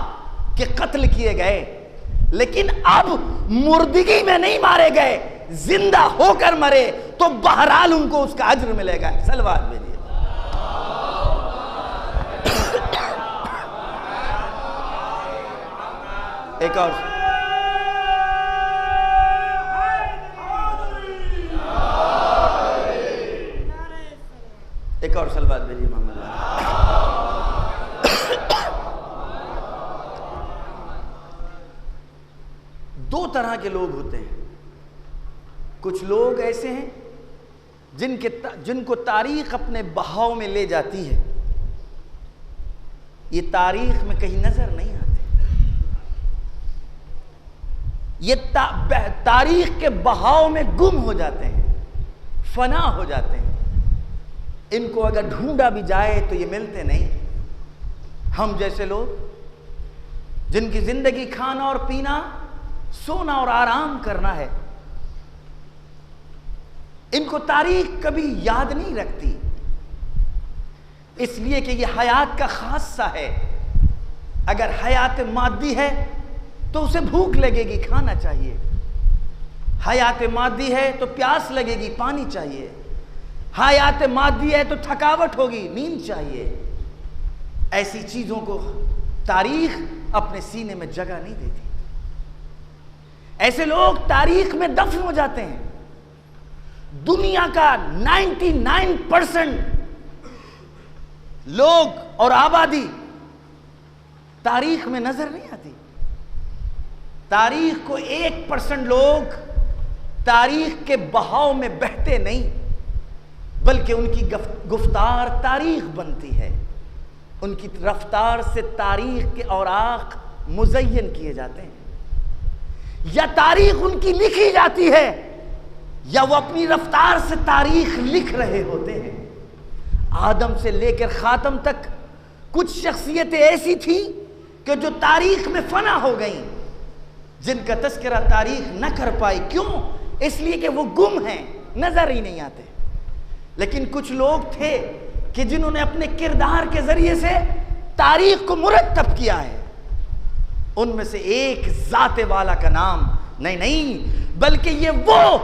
کہ قتل کیے گئے، لیکن اب مردگی میں نہیں مارے گئے، زندہ ہو کر مرے تو بہرحال ان کو اس کا اجر ملے گا. صلوات بھیجیے. ایک اور صلوات بھیجیے محمد. دو طرح کے لوگ ہوتے ہیں. کچھ لوگ ایسے ہیں جن کو تاریخ اپنے بہاؤ میں لے جاتی ہے. یہ تاریخ میں کہیں نظر نہیں آتے. یہ تاریخ کے بہاؤ میں گم ہو جاتے ہیں, فنا ہو جاتے ہیں. ان کو اگر ڈھونڈا بھی جائے تو یہ ملتے نہیں. ہم جیسے لوگ جن کی زندگی کھانا اور پینا, سونا اور آرام کرنا ہے, ان کو تاریخ کبھی یاد نہیں رکھتی, اس لیے کہ یہ حیات کا خاصہ ہے. اگر حیات مادی ہے تو اسے بھوک لگے گی, کھانا چاہیے. حیات مادی ہے تو پیاس لگے گی, پانی چاہیے. حیات مادی ہے تو تھکاوٹ ہوگی, نیند چاہیے. ایسی چیزوں کو تاریخ اپنے سینے میں جگہ نہیں دیتی. ایسے لوگ تاریخ میں دفن ہو جاتے ہیں. دنیا کا 99% لوگ اور آبادی تاریخ میں نظر نہیں آتی. تاریخ کو 1% لوگ تاریخ کے بہاؤ میں بہتے نہیں, بلکہ ان کی گفتار تاریخ بنتی ہے. ان کی رفتار سے تاریخ کے اوراق مزین کیے جاتے ہیں. یا تاریخ ان کی لکھی جاتی ہے یا وہ اپنی رفتار سے تاریخ لکھ رہے ہوتے ہیں. آدم سے لے کر خاتم تک کچھ شخصیتیں ایسی تھیں کہ جو تاریخ میں فنا ہو گئیں, جن کا تذکرہ تاریخ نہ کر پائی. کیوں؟ اس لیے کہ وہ گم ہیں, نظر ہی نہیں آتے. لیکن کچھ لوگ تھے کہ جنہوں نے اپنے کردار کے ذریعے سے تاریخ کو مرتب کیا ہے. ان میں سے ایک ذات والا کا نام نہیں بلکہ یہ وہ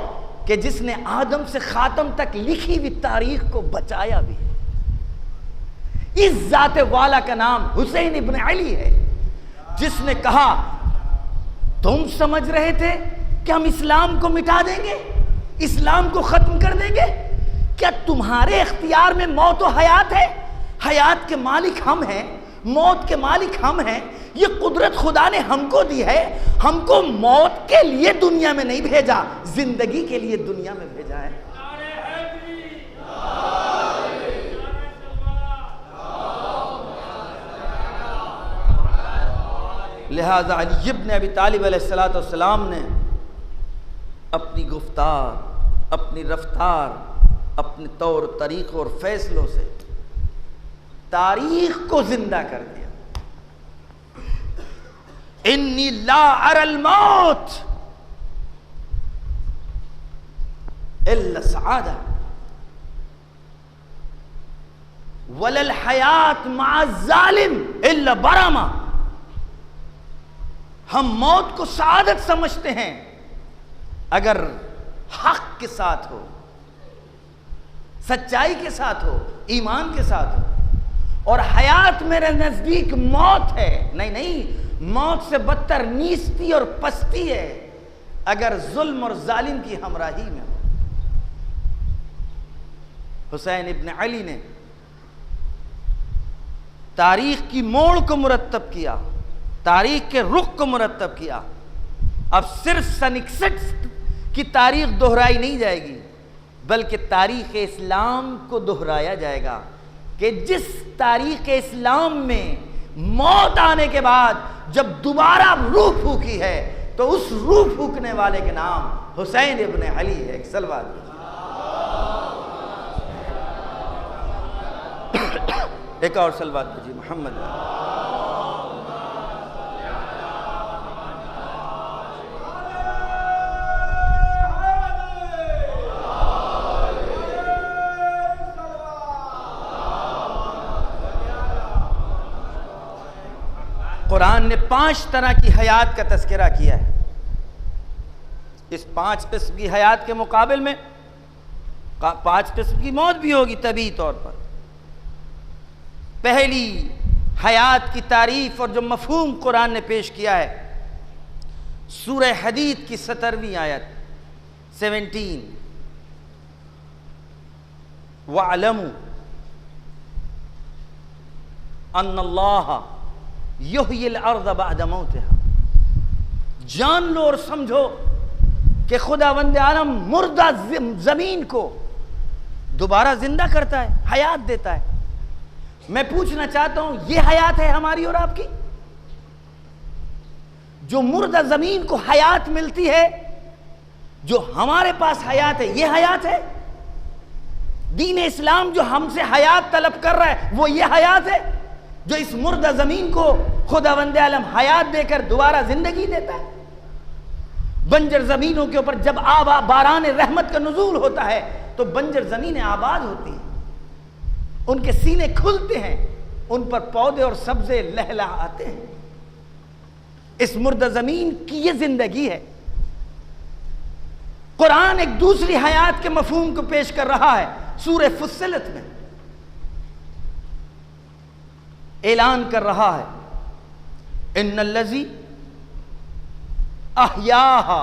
کہ جس نے آدم سے خاتم تک لکھی ہوئی تاریخ کو بچایا بھی ہے. اس ذات والا کا نام حسین ابن علی ہے, جس نے کہا تم سمجھ رہے تھے کہ ہم اسلام کو مٹا دیں گے, اسلام کو ختم کر دیں گے. کیا تمہارے اختیار میں موت و حیات ہے؟ حیات کے مالک ہم ہیں, موت کے مالک ہم ہیں. یہ قدرت خدا نے ہم کو دی ہے. ہم کو موت کے لیے دنیا میں نہیں بھیجا, زندگی کے لیے دنیا میں بھیجا ہے. لہذا علی ابن ابی طالب علیہ السلام نے اپنی گفتار, اپنی رفتار, اپنے طور طریقوں اور فیصلوں سے تاریخ کو زندہ کر دیا. انی لا اری الموت الا سعادہ ولا الحیات مع الظالم الا برما. ہم موت کو سعادت سمجھتے ہیں اگر حق کے ساتھ ہو, سچائی کے ساتھ ہو, ایمان کے ساتھ ہو. اور حیات میرے نزدیک موت ہے. نہیں, موت سے بدتر نیستی اور پستی ہے اگر ظلم اور ظالم کی ہمراہی میں ہو. حسین ابن علی نے تاریخ کی موڑ کو مرتب کیا, تاریخ کے رخ کو مرتب کیا. اب صرف سن 61 کی تاریخ دہرائی نہیں جائے گی, بلکہ تاریخ اسلام کو دہرایا جائے گا کہ جس تاریخ اسلام میں موت آنے کے بعد جب دوبارہ روح پھونکی ہے تو اس روح پھونکنے والے کے نام حسین ابن علی ہے. صلوات. ایک اور صلوات جی محمد. قرآن نے 5 طرح کی حیات کا تذکرہ کیا ہے. اس 5 قسم کی حیات کے مقابل میں 5 قسم کی موت بھی ہوگی طبیعی طور پر۔ پہلی حیات کی تعریف اور جو مفہوم قرآن نے پیش کیا ہے سورہ حدید کی 17ویں آیت 17 وَاعْلَمُوا أَنَّ اللَّهَ يُحْيِي الْأَرْضَ بَعْدَ مَوْتِهَا، جان لو اور سمجھو کہ خداوند عالم مردہ زمین کو دوبارہ زندہ کرتا ہے، حیات دیتا ہے۔ میں پوچھنا چاہتا ہوں یہ حیات ہے ہماری اور آپ کی؟ جو مردہ زمین کو حیات ملتی ہے، جو ہمارے پاس حیات ہے، یہ حیات ہے؟ دین اسلام جو ہم سے حیات طلب کر رہا ہے وہ یہ حیات ہے جو اس مردہ زمین کو خداوند عالم حیات دے کر دوبارہ زندگی دیتا ہے؟ بنجر زمینوں کے اوپر جب باران رحمت کا نزول ہوتا ہے تو بنجر زمینیں آباد ہوتی ہیں، ان کے سینے کھلتے ہیں، ان پر پودے اور سبزے لہلہ آتے ہیں۔ اس مردہ زمین کی یہ زندگی ہے۔ قرآن ایک دوسری حیات کے مفہوم کو پیش کر رہا ہے سورہ فصلت میں، اعلان کر رہا ہے ان الذی احیاها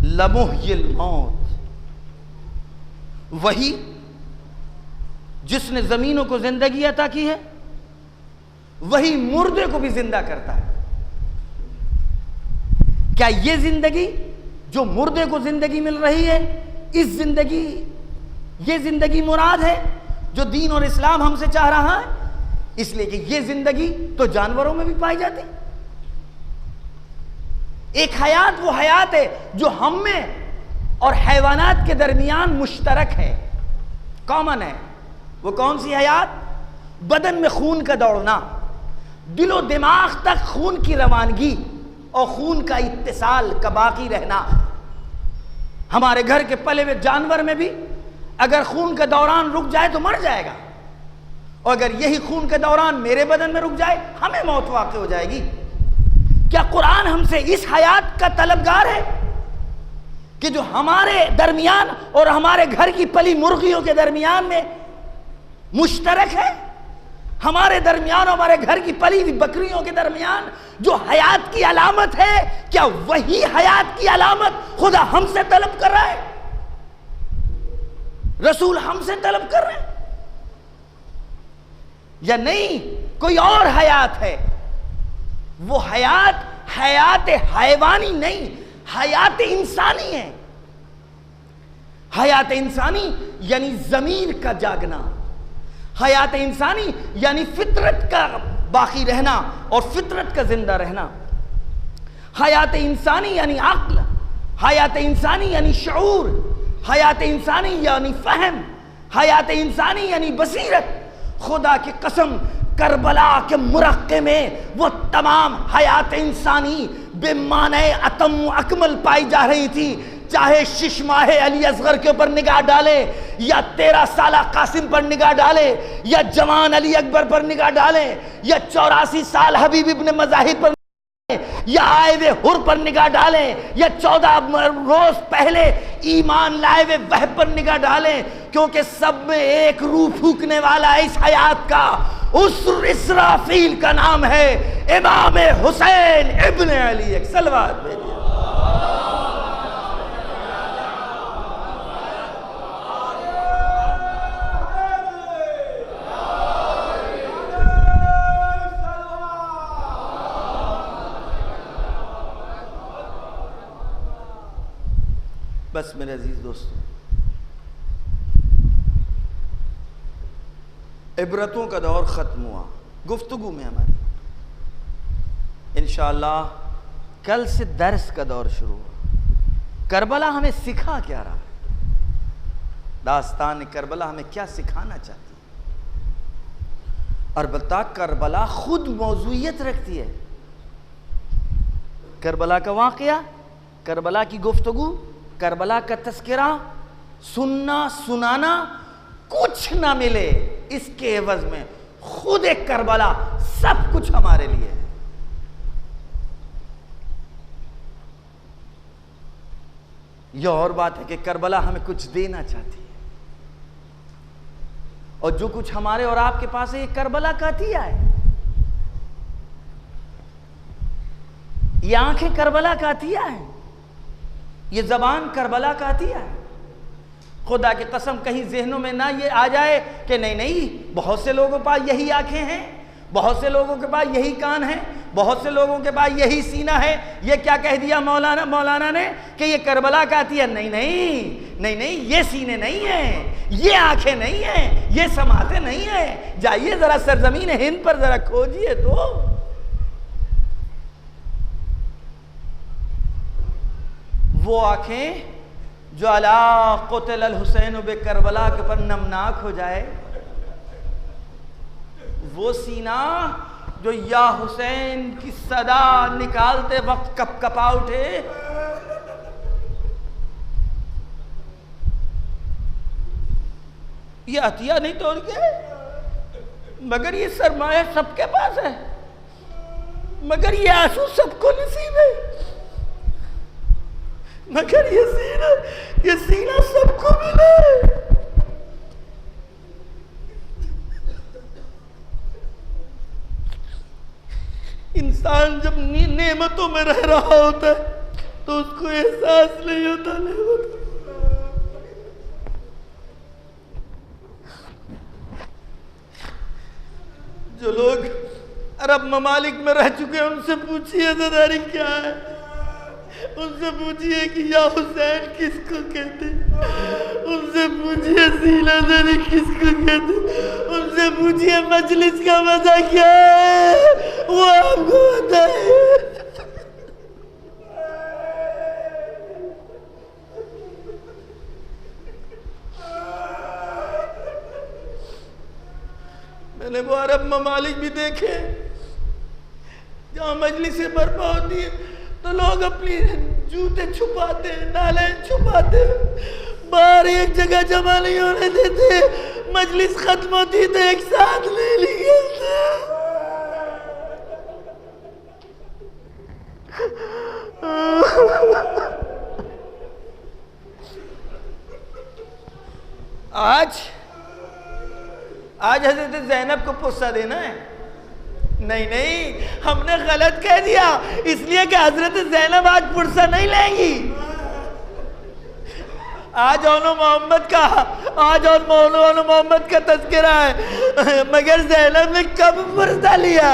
لمحیی الموت، وہی جس نے زمینوں کو زندگی عطا کی ہے وہی مردے کو بھی زندہ کرتا ہے۔ کیا یہ زندگی جو مردے کو زندگی مل رہی ہے یہ زندگی مراد ہے جو دین اور اسلام ہم سے چاہ رہا ہے؟ اس لیے کہ یہ زندگی تو جانوروں میں بھی پائی جاتی۔ ایک حیات وہ حیات ہے جو ہم میں اور حیوانات کے درمیان مشترک ہے، کامن ہے۔ وہ کون سی حیات؟ بدن میں خون کا دوڑنا، دل و دماغ تک خون کی روانگی اور خون کا اتصال کا باقی رہنا۔ ہمارے گھر کے پلے ہوئے جانور میں بھی اگر خون کا دوران رک جائے تو مر جائے گا، اور اگر یہی خون کا دوران میرے بدن میں رک جائے ہمیں موت واقع ہو جائے گی۔ کیا قرآن ہم سے اس حیات کا طلبگار ہے کہ جو ہمارے درمیان اور ہمارے گھر کی پلی مرغیوں کے درمیان میں مشترک ہے؟ ہمارے درمیان اور ہمارے گھر کی پلی ہوئی بکریوں کے درمیان جو حیات کی علامت ہے، کیا وہی حیات کی علامت خدا ہم سے طلب کر رہا ہے؟ رسول ہم سے طلب کر رہے ہیں یا نہیں؟ کوئی اور حیات ہے؟ وہ حیات حیوانی نہیں، حیات انسانی ہے۔ حیات انسانی یعنی ضمیر کا جاگنا، حیات انسانی یعنی فطرت کا باقی رہنا اور فطرت کا زندہ رہنا، حیات انسانی یعنی عقل، حیات انسانی یعنی شعور، حیات انسانی یعنی فہم، حیات انسانی یعنی بصیرت۔ خدا کی قسم کربلا کے مرقع میں وہ تمام حیات انسانی بے معنی اتم و اکمل پائی جا رہی تھی، چاہے 6 ماہ علی اصغر کے اوپر نگاہ ڈالے یا 13 سالہ قاسم پر نگاہ ڈالے یا جوان علی اکبر پر نگاہ ڈالے یا 84 سال حبیب ابن مظاہر پر یا آئے ہوئے حر پر نگاہ ڈالیں یا 14 روز پہلے ایمان لائے ہوئے وحب پر نگاہ ڈالیں، کیونکہ سب میں ایک روح پھونکنے والا اس حیات کا، اس اسرافیل کا نام ہے امام حسین ابن علی۔ ایک صلوات بھیجئے۔ بس میرے عزیز دوستو، عبرتوں کا دور ختم ہوا گفتگو میں ہماری۔ انشاءاللہ کل سے درس کا دور شروع ہوا۔ کربلا ہمیں سکھا کیا رہا ہے؟ داستان کربلا ہمیں کیا سکھانا چاہتی ہے؟ اور البتہ کربلا خود موضوعیت رکھتی ہے۔ کربلا کا واقعہ، کربلا کی گفتگو، کربلا کا تذکرہ، سننا سنانا کچھ نہ ملے، اس کے عوض میں خود ایک کربلا سب کچھ ہمارے لیے ہے۔ یہ اور بات ہے کہ کربلا ہمیں کچھ دینا چاہتی ہے، اور جو کچھ ہمارے اور آپ کے پاس ہے یہ کربلا کا عطیہ ہے، یہ آنکھیں کربلا کا عطیہ ہیں، یہ زبان کربلا کا عطیہ ہے۔ خدا کی قسم کہیں ذہنوں میں نہ یہ آ جائے کہ نہیں بہت سے لوگوں کے پاس یہی آنکھیں ہیں، بہت سے لوگوں کے پاس یہی کان ہیں، بہت سے لوگوں کے پاس یہی سینہ ہے، یہ کیا کہہ دیا مولانا نے کہ یہ کربلا کا عطیہ؟ نہیں، یہ سینے نہیں ہیں، یہ آنکھیں نہیں ہیں، یہ سماعتیں نہیں ہیں۔ جائیے ذرا سرزمین ہند پر ذرا کھوجئے تو، وہ آنکھیں جو الا قتل الحسین بکربلا کے پر نمناک ہو جائے، وہ سینہ جو یا حسین کی صدا نکالتے وقت کپ کپا اٹھے، یہ عطیہ نہیں توڑ گئے، مگر یہ سرمایہ سب کے پاس ہے، مگر یہ آنسو سب کو نصیب ہے، مگر یہ سینہ سب کو ملے۔ انسان جب نعمتوں میں رہ رہا ہوتا ہے تو اس کو احساس نہیں ہوتا نعمت۔ جو لوگ عرب ممالک میں رہ چکے ہیں ان سے پوچھئے عزاداری کیا ہے، ان سے پوچھئے کہ یا حسین کس کو کہتے، ان سے پوچھئے سینہ زنی کس کو کہتے، ان سے پوچھئے مجلس کا مزہ کیا ہے، وہ آپ کو بتائے۔ میں نے وہ عرب ممالک بھی دیکھے جہاں مجلسیں برپا ہوتی ہیں تو لوگ اپنی جوتے چھپاتے ہیں، نالے چھپاتے ہیں، باہر ایک جگہ جمع نہیں ہونے دیتے، مجلس ختم ہوتی تو ایک ساتھ لے لیے۔ آج حضرت زینب کو پوسہ دینا ہے؟ نہیں، ہم نے غلط کہہ دیا، اس لیے کہ حضرت زینب آج پرسہ نہیں لیں گی۔ آج اولو محمد کا تذکرہ ہے، مگر زینب نے کب پرسہ لیا؟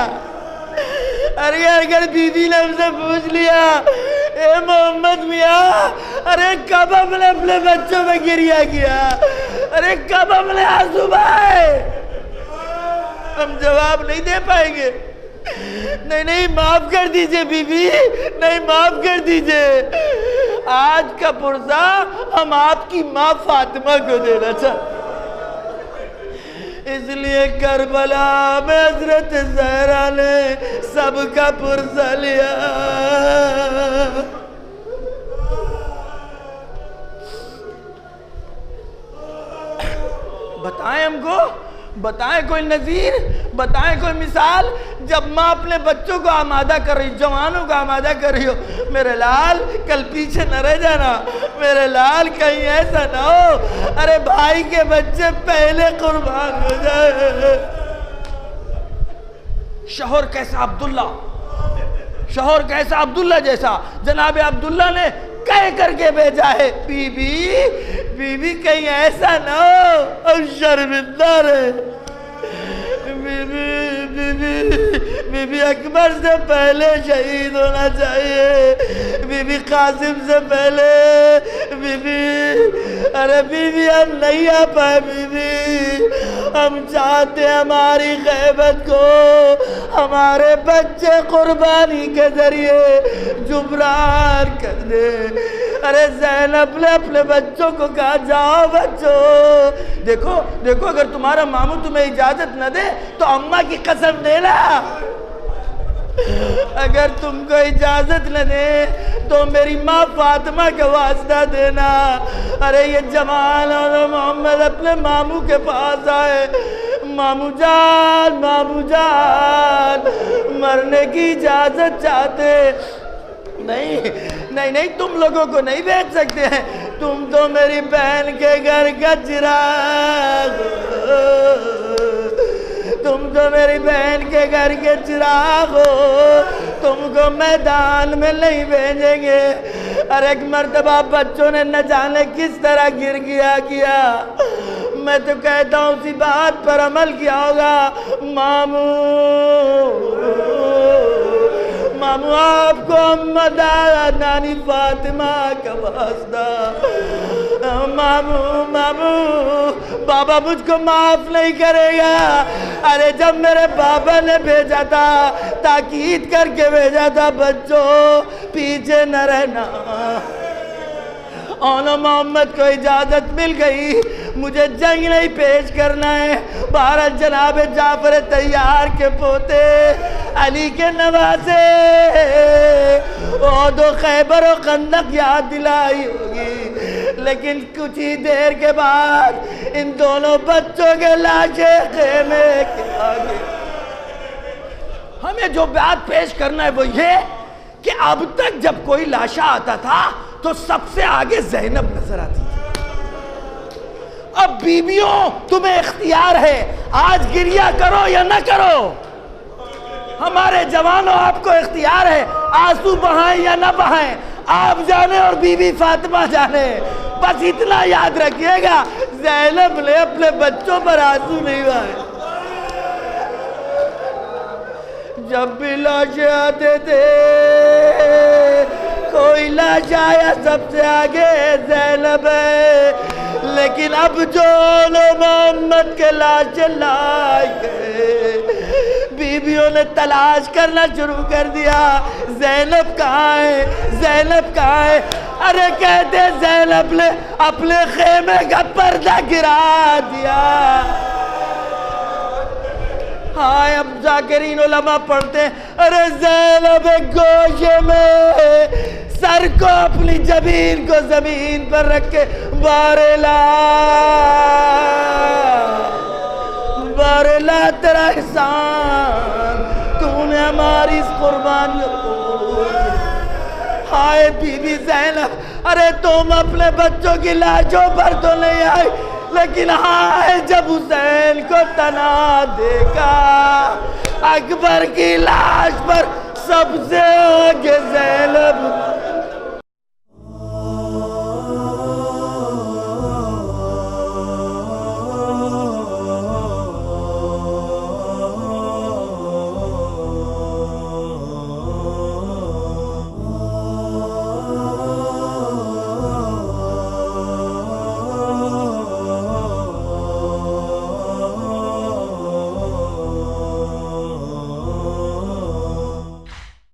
ارے اگر بی بی نے ہم سے پوچھ لیا اے محمد میاں، ارے کب ہم نے اپنے بچوں میں گریہ کیا، ارے کب ہم نے آنسو بہائے، ہم جواب نہیں دے پائیں گے۔ نہیں معاف کر دیجئے بی بی، نہیں معاف کر دیجئے، آج کا پرسہ ہم آپ کی ماں فاطمہ کو دینا چاہتے، اس لیے کربلا میں حضرت زہرا نے سب کا پرسہ لیا۔ بتائیں ہم کو، بتائیں کوئی نظیر، بتائیں کوئی مثال، جب ماں اپنے بچوں کو آمادہ کر رہی، جوانوں کو آمادہ کر رہی ہو، میرے لال کل پیچھے نہ رہ جانا، میرے لال کہیں ایسا نہ ہو ارے بھائی کے بچے پہلے قربان ہو جائے۔ شوہر کیسا عبداللہ جیسا، جناب عبداللہ نے کہہ کر کے بھیجا ہے بی بی کہیں ایسا نہ ہو اور شرمندہ رہے۔ بی بی اکبر سے پہلے شہید ہونا چاہیے، بی بی قاسم سے پہلے، ارے بی بی ہم نہیں آ پائے، بی بی ہم چاہتے ہماری غیبت کو ہمارے بچے قربانی کے ذریعے جبران کر دے۔ ارے زینب نے اپنے بچوں کو کہا جاؤ بچوں، دیکھو اگر تمہارا ماموں تمہیں اجازت نہ دے تو اماں کی قسم دینا، اگر تم کو اجازت نہ دے تو میری ماں فاطمہ کا واسطہ دینا۔ ارے یہ جمال اور محمد اپنے ماموں کے پاس آئے، ماموں جان مرنے کی اجازت چاہتے، نہیں نہیں نہیں، تم لوگوں کو نہیں بیچ سکتے ہیں، تم تو میری بہن کے گھر کا چراغ ہو، تم تو میری بہن کے گھر کے چراغ ہو، تم کو میدان میں نہیں بھیجیں گے۔ اور ایک مرتبہ بچوں نے نہ جانے کس طرح گر گیا کیا، میں تو کہتا ہوں اسی بات پر عمل کیا ہوگا۔ مامو آپ کو امت آیا، نانی فاطمہ کا واسطہ، مامو بابا مجھ کو معاف نہیں کرے گا۔ ارے جب میرے بابا نے بھیجا تھا، تاکید کر کے بھیجا تھا، بچوں پیچھے نہ رہنا۔ اونا محمد کو اجازت مل گئی، مجھے جنگ نہیں پیش کرنا ہے۔ بہرحال جناب جعفر طیار کے پوتے، علی کے نواسے، عہد و خیبر و خندق یاد دلائی ہوگی، لیکن کچھ ہی دیر کے بعد ان دونوں بچوں کے لاشیں خیمے کے آگے۔ ہمیں جو بات پیش کرنا ہے وہ یہ کہ اب تک جب کوئی لاشا آتا تھا تو سب سے آگے زینب نظر آتی تھی۔ اب بیویوں تمہیں اختیار ہے، آج گریہ کرو یا نہ کرو۔ ہمارے جوانوں آپ کو اختیار ہے، آنسو بہائیں یا نہ بہائیں، آپ جانے اور بی بی فاطمہ جانے۔ بس اتنا یاد رکھیے گا، زینب نے اپنے بچوں پر آنسو نہیں بہائے۔ جب بھی لاشیں آتے تھے، کوئی لاش آیا سب سے آگے زینب ہے، لیکن اب جو محمد کے لاشیں لائے گئے، بیویوں نے تلاش کرنا شروع کر دیا، زینب کہاں ہے، زینب کہاں ہے؟ ارے کہتے زینب نے اپنے خیمے کا پردہ گرا دیا۔ ہائے اب ذاکرین علماء پڑھتے ہیں، ارے زینب گوشے میں سر کو اپنی جبین کو زمین پر رکھ کے بارلا بارلا تیرا احسان، تو نے ہماری اس قربانی کو۔ ہائے بی بی زینب، ارے تم اپنے بچوں کی لاشوں پر تو نہیں آئی، لیکن ہائے جب حسین کو تنا دیکھا، اکبر کی لاش پر سب سے آگے زینب